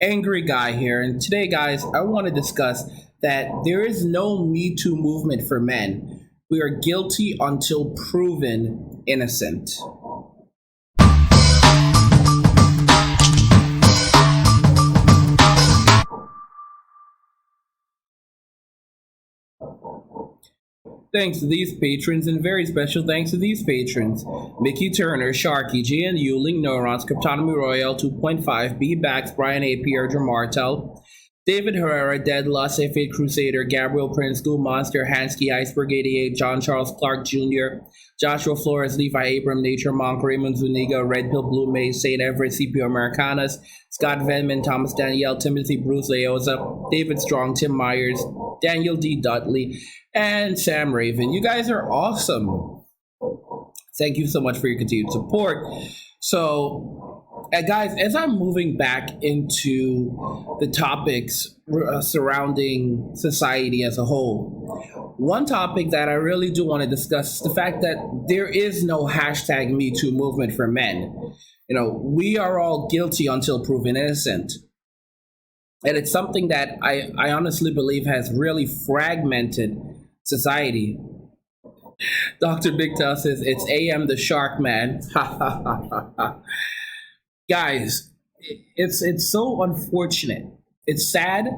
Angry Guy here, and today, guys, I want to discuss that there is no Me Too movement for men. We are guilty until proven innocent. Thanks to these patrons, and very special thanks to these patrons: Mickey Turner, Sharky, GNU, Link Neurons, Cryptonomy Royale 2.5, B Bax, Brian A. Pierre Martel, David Herrera, Dead Lost, Fate Crusader, Gabriel Prince, Goo Monster, Hansky, Iceberg 88, John Charles Clark Jr., Joshua Flores, Levi Abram, Nature Monk, Raymond Zuniga, Red Pill Blue Maze, St. Everett, CPO Americanas, Scott Venman, Thomas Danielle, Timothy Bruce Leoza, David Strong, Tim Myers, Daniel D. Dudley, and Sam Raven. You guys are awesome. Thank you so much for your continued support. So, guys, as I'm moving back into the topics surrounding society as a whole, one topic that I really do want to discuss is the fact that there is no hashtag Me Too movement for men. You know, we are all guilty until proven innocent. And it's something that I honestly believe has really fragmented society. Dr. Big Tail says, it's AM the Shark Man. Guys, it's so unfortunate. It's sad,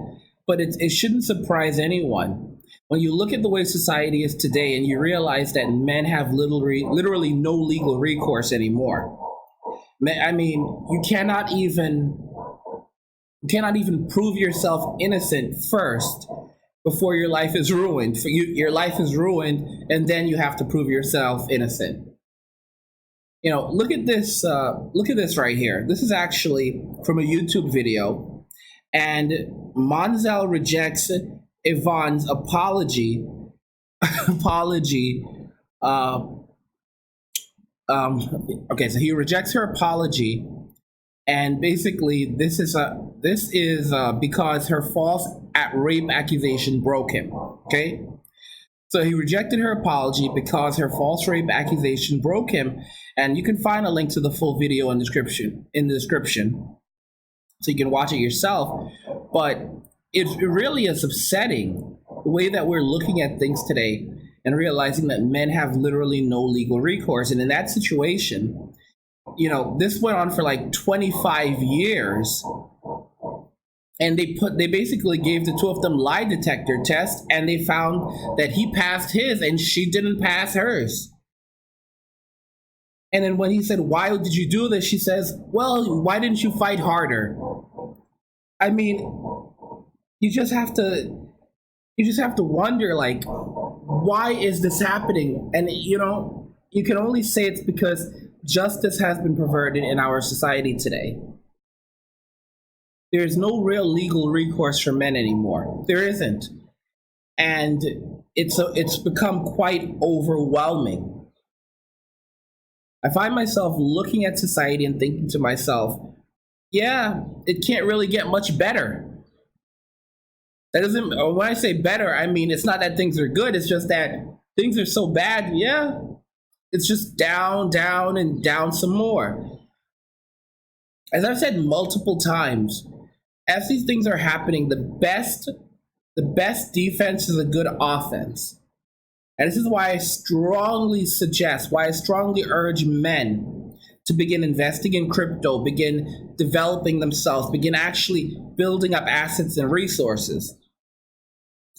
but it shouldn't surprise anyone. When you look at the way society is today and you realize that men have literally no legal recourse anymore. I mean, you cannot even prove yourself innocent first before your life is ruined. Your life is ruined, and then you have to prove yourself innocent. You know, look at this. Look at this right here. This is actually from a YouTube video, and Monzell rejects Evonne's apology. Okay, so he rejects her apology, and basically this is because her false rape accusation broke him. Okay, so he rejected her apology because her false rape accusation broke him, and you can find a link to the full video in the description, so you can watch it yourself. But it really is upsetting the way that we're looking at things today and realizing that men have literally no legal recourse. And in that situation, you know, this went on for like 25 years. And they basically gave the two of them lie detector tests, and they found that he passed his and she didn't pass hers. And then when he said, "Why did you do this?" she says, "Well, why didn't you fight harder?" I mean, you just have to wonder, like, why is this happening? And you know, you can only say it's because justice has been perverted in our society today. There's no real legal recourse for men anymore. There isn't. And it's become quite overwhelming. I find myself looking at society and thinking to myself, yeah, it can't really get much better. That doesn't, when I say better, I mean, it's not that things are good. It's just that things are so bad. Yeah, it's just down, down, and down some more. As I've said multiple times, as these things are happening, the best defense is a good offense. And this is why I strongly urge men to begin investing in crypto, begin developing themselves, begin actually building up assets and resources,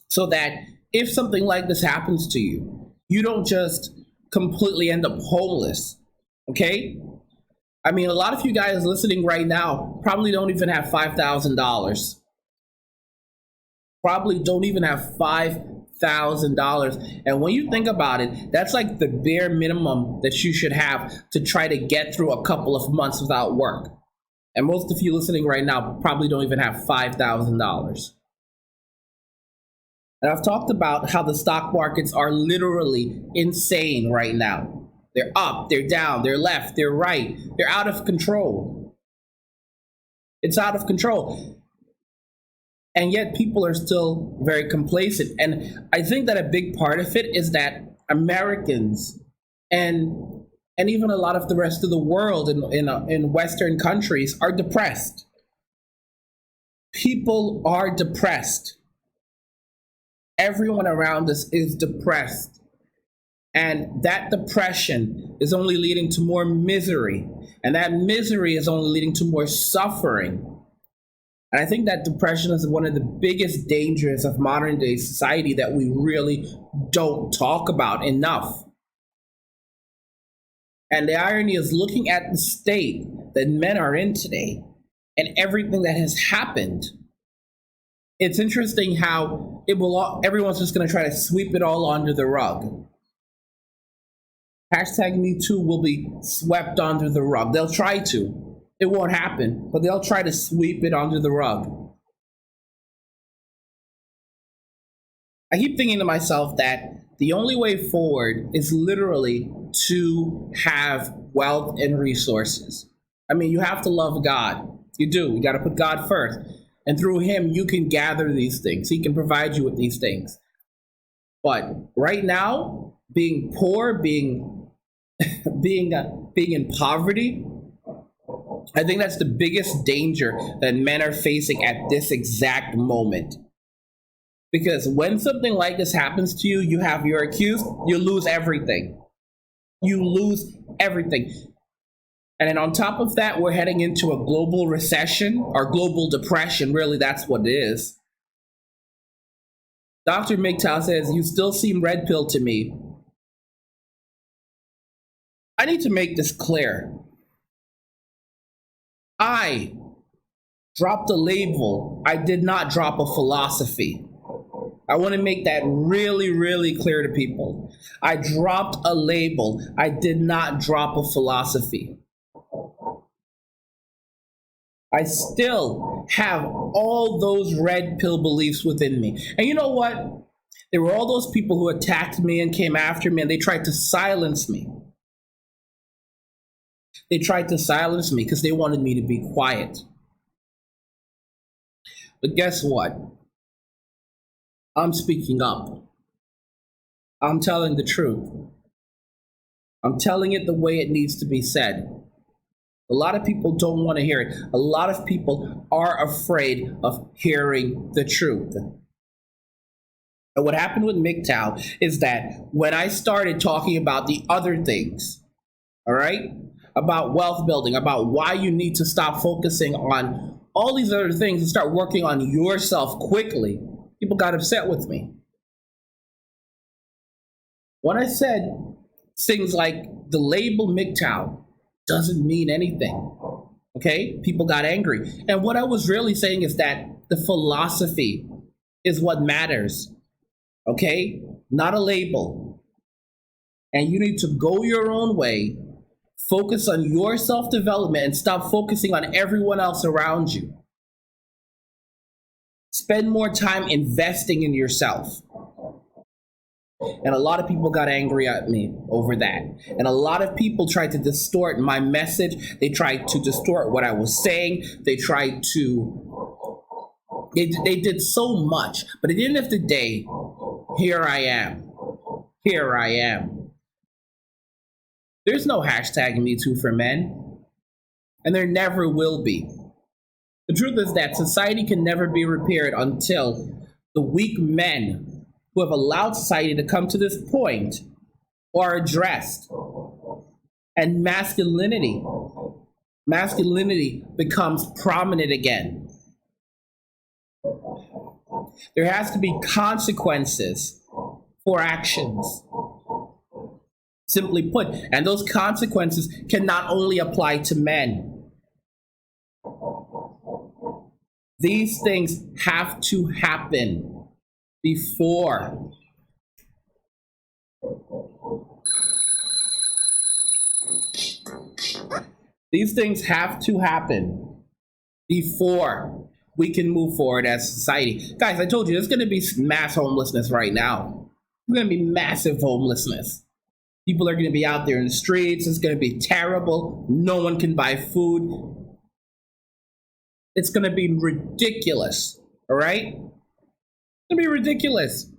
so that if something like this happens to you, you don't just completely end up homeless, okay? I mean, a lot of you guys listening right now probably don't even have $5,000. Probably don't even have $5,000. And when you think about it, that's like the bare minimum that you should have to try to get through a couple of months without work. And most of you listening right now probably don't even have $5,000. And I've talked about how the stock markets are literally insane right now. They're up, they're down, they're left, they're right. They're out of control. It's out of control. And yet people are still very complacent. And I think that a big part of it is that Americans and even a lot of the rest of the world in Western countries are depressed. People are depressed. Everyone around us is depressed. And that depression is only leading to more misery. And that misery is only leading to more suffering. And I think that depression is one of the biggest dangers of modern day society that we really don't talk about enough. And the irony is, looking at the state that men are in today and everything that has happened, it's interesting how everyone's just going to try to sweep it all under the rug. Hashtag Metoo will be swept under the rug. They'll try to. It won't happen, but they'll try to sweep it under the rug. I keep thinking to myself that the only way forward is literally to have wealth and resources. I mean, you have to love God. You do. You got to put God first. And through him, you can gather these things. He can provide you with these things. But right now, being poor, being in poverty, I think that's the biggest danger that men are facing at this exact moment. Because when something like this happens to you, you're accused, you lose everything. You lose everything. And then on top of that, we're heading into a global recession or global depression. Really, that's what it is. Dr. Metoo says, "You still seem red pill to me." I need to make this clear. I dropped a label. I did not drop a philosophy. I want to make that really, really clear to people. I dropped a label. I did not drop a philosophy. I still have all those red pill beliefs within me. And you know what? There were all those people who attacked me and came after me, and they tried to silence me. They tried to silence me because they wanted me to be quiet. But guess what? I'm speaking up. I'm telling the truth. I'm telling it the way it needs to be said. A lot of people don't want to hear it. A lot of people are afraid of hearing the truth. And what happened with Metoo is that when I started talking about the other things, all right, about wealth building, about why you need to stop focusing on all these other things and start working on yourself quickly, people got upset with me. When I said things like the label Metoo doesn't mean anything, okay? People got angry. And what I was really saying is that the philosophy is what matters, okay? Not a label. And you need to go your own way, focus on your self-development, and stop focusing on everyone else around you. Spend more time investing in yourself. And a lot of people got angry at me over that. And a lot of people tried to distort my message. They tried to distort what I was saying. They did so much. But at the end of the day, here I am. Here I am. There's no hashtag Metoo for men. And there never will be. The truth is that society can never be repaired until the weak men who have allowed society to come to this point are addressed. And masculinity becomes prominent again. There has to be consequences for actions. Simply put, and those consequences can not only apply to men. These things have to happen before these things have to happen before we can move forward as society. Guys, I told you there's going to be mass homelessness right now. There's going to be massive homelessness. People are going to be out there in the streets. It's going to be terrible. No one can buy food. It's going to be ridiculous. All right? It's going to be ridiculous.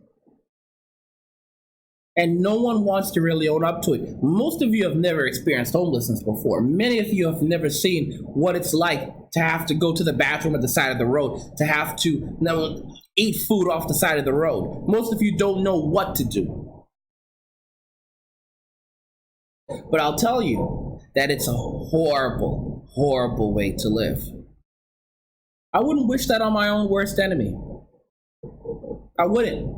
And no one wants to really own up to it. Most of you have never experienced homelessness before. Many of you have never seen what it's like to have to go to the bathroom at the side of the road, to have to eat food off the side of the road. Most of you don't know what to do. But I'll tell you that it's a horrible, horrible way to live. I wouldn't wish that on my own worst enemy. I wouldn't.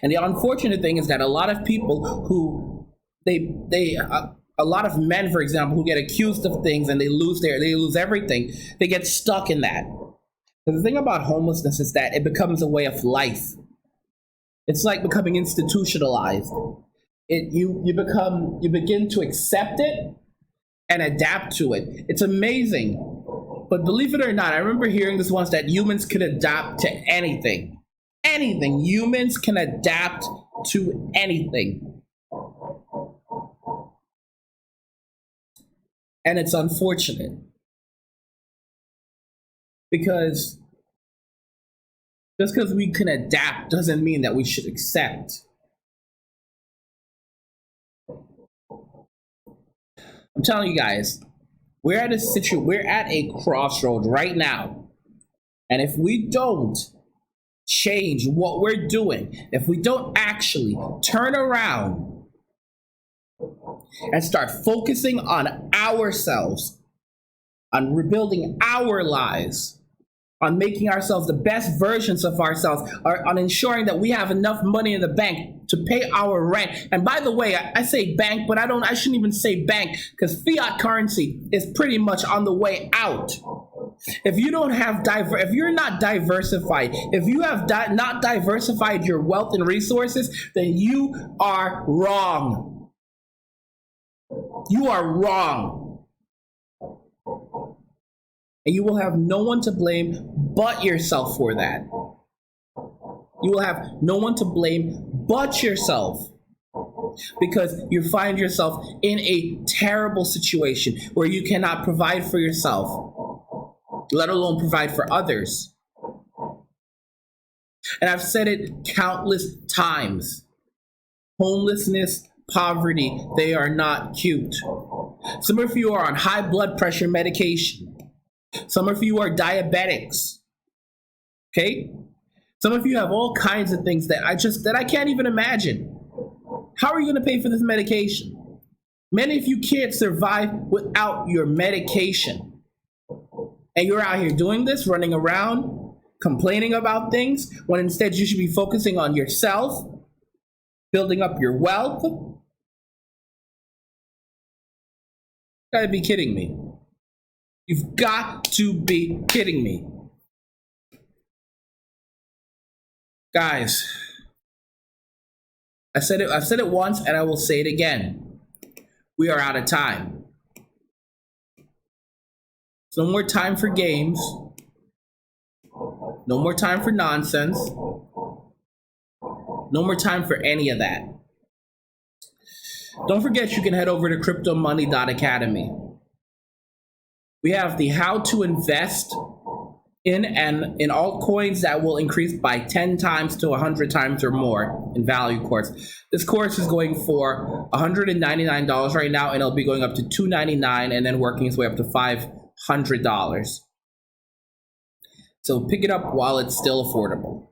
And the unfortunate thing is that a lot of people who a lot of men, for example, who get accused of things and they lose everything, they get stuck in that. And the thing about homelessness is that it becomes a way of life. It's like becoming institutionalized. You begin to accept it and adapt to it. It's amazing. But believe it or not, I remember hearing this once, that humans can adapt to anything. Anything. Humans can adapt to anything. And it's unfortunate. Because just because we can adapt doesn't mean that we should accept. I'm telling you guys, we're at a crossroad right now. And if we don't change what we're doing, if we don't actually turn around and start focusing on ourselves, on rebuilding our lives, on making ourselves the best versions of ourselves, or on ensuring that we have enough money in the bank to pay our rent. And by the way, I say bank, but I shouldn't even say bank, because fiat currency is pretty much on the way out. If you don't have if you're not diversified, if you have not diversified your wealth and resources, then you are wrong. You are wrong. And you will have no one to blame but yourself for that. You will have no one to blame but yourself, because you find yourself in a terrible situation where you cannot provide for yourself, let alone provide for others. And I've said it countless times. Homelessness, poverty, they are not cute. Some of you are on high blood pressure medication. Some of you are diabetics. Okay? Some of you have all kinds of things that I can't even imagine. How are you going to pay for this medication? Many of you can't survive without your medication. And you're out here doing this, running around, complaining about things, when instead you should be focusing on yourself, building up your wealth. You gotta be kidding me. You've got to be kidding me. Guys, I've said it once and I will say it again. We are out of time. No more time for games. No more time for nonsense. No more time for any of that. Don't forget, you can head over to cryptomoney.academy. We have the how to invest in altcoins that will increase by 10 times to 100 times or more in value course. This course is going for $199 right now, and it'll be going up to $299 and then working its way up to $500. So pick it up while it's still affordable.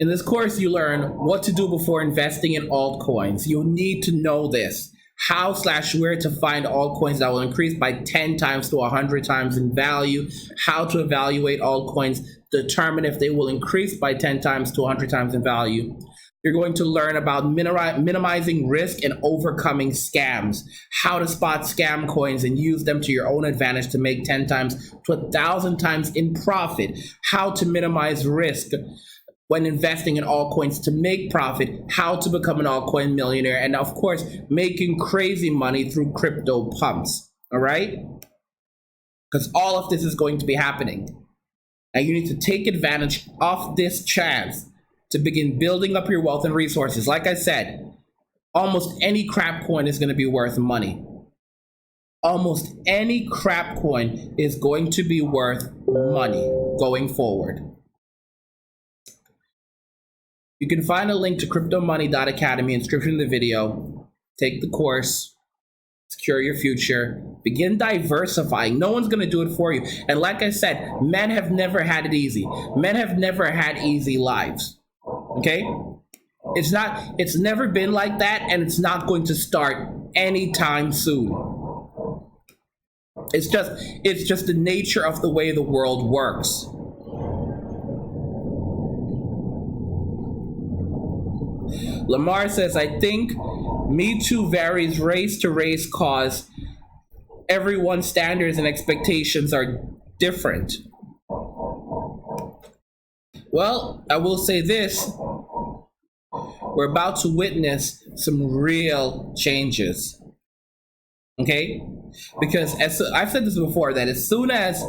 In this course, you learn what to do before investing in altcoins. You need to know this. How/where to find altcoins that will increase by 10 times to 100 times in value. How to evaluate altcoins. Determine if they will increase by 10 times to 100 times in value. You're going to learn about minimizing risk and overcoming scams. How to spot scam coins and use them to your own advantage to make 10 times to 1,000 times in profit. How to minimize risk when investing in altcoins to make profit, how to become an altcoin millionaire, and of course, making crazy money through crypto pumps, all right? Because all of this is going to be happening. And you need to take advantage of this chance to begin building up your wealth and resources. Like I said, almost any crap coin is going to be worth money. Almost any crap coin is going to be worth money going forward. You can find a link to cryptomoney.academy in the description of the video. Take the course, secure your future, begin diversifying. No one's going to do it for you. And like I said, men have never had it easy. Men have never had easy lives. Okay? It's never been like that, and it's not going to start anytime soon. It's just the nature of the way the world works. Lamar says, I think Metoo varies race to race cause everyone's standards and expectations are different. Well, I will say this. We're about to witness some real changes. Okay? Because I've said this before, that as soon as,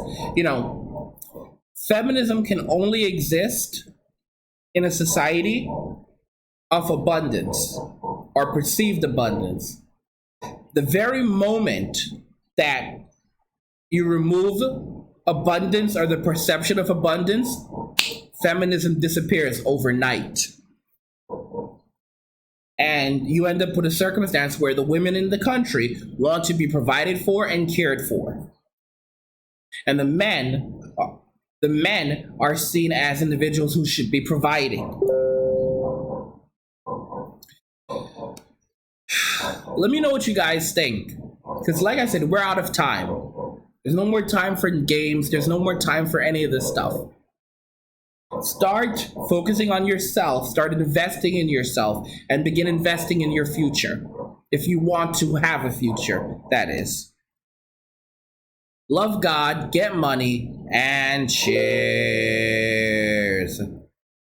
feminism can only exist in a society of abundance or perceived abundance. The very moment that you remove abundance or the perception of abundance, feminism disappears overnight. And you end up with a circumstance where the women in the country want to be provided for and cared for. And the men are seen as individuals who should be providing. Let me know what you guys think. Because like I said, we're out of time. There's no more time for games. There's no more time for any of this stuff. Start focusing on yourself. Start investing in yourself. And begin investing in your future. If you want to have a future, that is. Love God, get money, and chill.